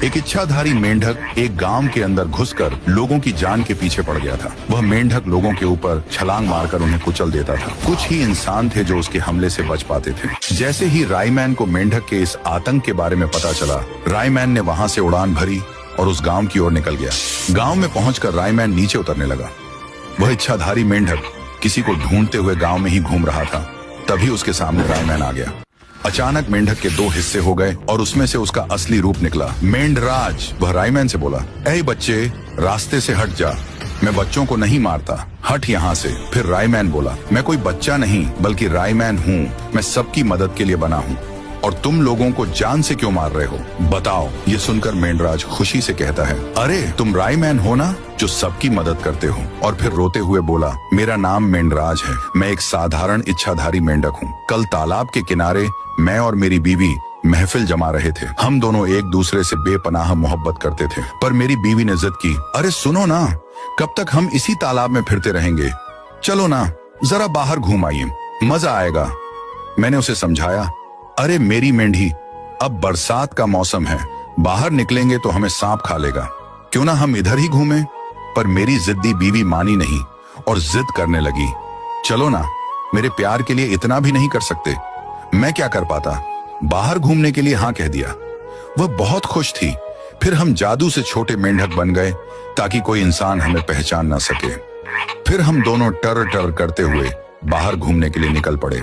एक इच्छाधारी मेंढक एक गांव के अंदर घुसकर लोगों की जान के पीछे पड़ गया था। वह मेंढक लोगों के ऊपर छलांग मारकर उन्हें कुचल देता था। कुछ ही इंसान थे जो उसके हमले से बच पाते थे। जैसे ही रायमैन को मेंढक के इस आतंक के बारे में पता चला, रायमैन ने वहां से उड़ान भरी और उस गांव की ओर निकल गया। गांव में पहुंचकर रायमैन नीचे उतरने लगा। वह इच्छाधारी मेंढक किसी को ढूंढते हुए गांव में ही घूम रहा था। तभी उसके सामने रायमैन आ गया। अचानक मेंढक के दो हिस्से हो गए और उसमें से उसका असली रूप निकला, मेंढराज। वह रायमैन से बोला, ऐ बच्चे, रास्ते से हट जा, मैं बच्चों को नहीं मारता, हट यहाँ से। फिर रायमैन बोला, मैं कोई बच्चा नहीं बल्कि रायमैन हूँ, मैं सबकी मदद के लिए बना हूँ, और तुम लोगों को जान से क्यों मार रहे हो, बताओ। ये सुनकर मेंढराज खुशी से कहता है, अरे तुम रायमैन हो ना, जो सबकी मदद करते हो। और फिर रोते हुए बोला, मेरा नाम मेंढराज है, मैं एक साधारण इच्छाधारी मेंढक हूँ। कल तालाब के किनारे मैं और मेरी बीवी महफिल जमा रहे थे। हम दोनों एक दूसरे से बेपनाह मोहब्बत करते थे, पर मेरी बीवी ने जिद की, अरे सुनो ना, कब तक हम इसी तालाब में फिरते रहेंगे, चलो ना जरा बाहर घूम आइए, मजा आएगा। मैंने उसे समझाया, अरे मेरी मेंढी, अब बरसात का मौसम है, बाहर निकलेंगे तो हमें सांप खा लेगा, क्यों ना हम इधर ही घूमें। पर मेरी जिद्दी बीवी मानी नहीं और जिद करने लगी, चलो ना, मेरे प्यार के लिए इतना भी नहीं कर सकते। मैं क्या कर पाता, बाहर घूमने के लिए हाँ कह दिया। वह बहुत खुश थी। फिर हम जादू से छोटे मेंढक बन गए ताकि कोई इंसान हमें पहचान ना सके। फिर हम दोनों टर टर करते हुए बाहर घूमने के लिए निकल पड़े।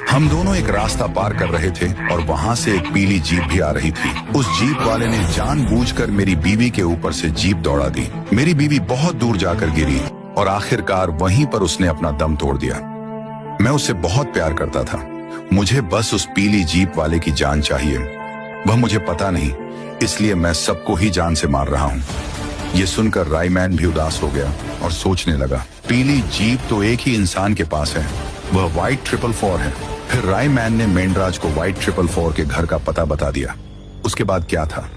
हम दोनों एक रास्ता पार कर रहे थे और वहां से एक पीली जीप भी आ रही थी। उस जीप वाले ने जानबूझकर मेरी बीवी के ऊपर से जीप दौड़ा दी। मेरी बीवी बहुत दूर जाकर गिरी और आखिरकार वहीं पर उसने अपना दम तोड़ दिया। मैं उससे बहुत प्यार करता था, मुझे बस उस पीली जीप वाले की जान चाहिए। वह मुझे पता नहीं, इसलिए मैं सबको ही जान से मार रहा हूँ। ये सुनकर रायमैन भी उदास हो गया और सोचने लगा, पीली जीप तो एक ही इंसान के पास है, वह व्हाइट 444 है। फिर रायमैन ने मेंढराज को व्हाइट 444 के घर का पता बता दिया। उसके बाद क्या था,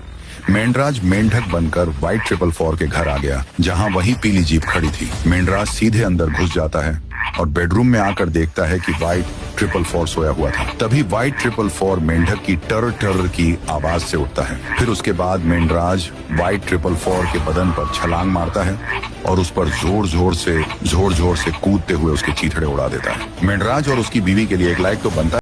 मेंढराज मेंढक बनकर व्हाइट 444 के घर आ गया, जहाँ वही पीली जीप खड़ी थी। मेंढराज सीधे अंदर घुस जाता है और बेडरूम में आकर देखता है कि व्हाइट 444 सोया हुआ था। तभी व्हाइट 444 मेंढक की टर टर की आवाज से उठता है। फिर उसके बाद मेंढराज व्हाइट 444 के बदन पर छलांग मारता है और उस पर जोर जोर से कूदते हुए उसके चीथड़े उड़ा देता है। मेंढराज और उसकी बीवी के लिए एक लाइक तो बनता है।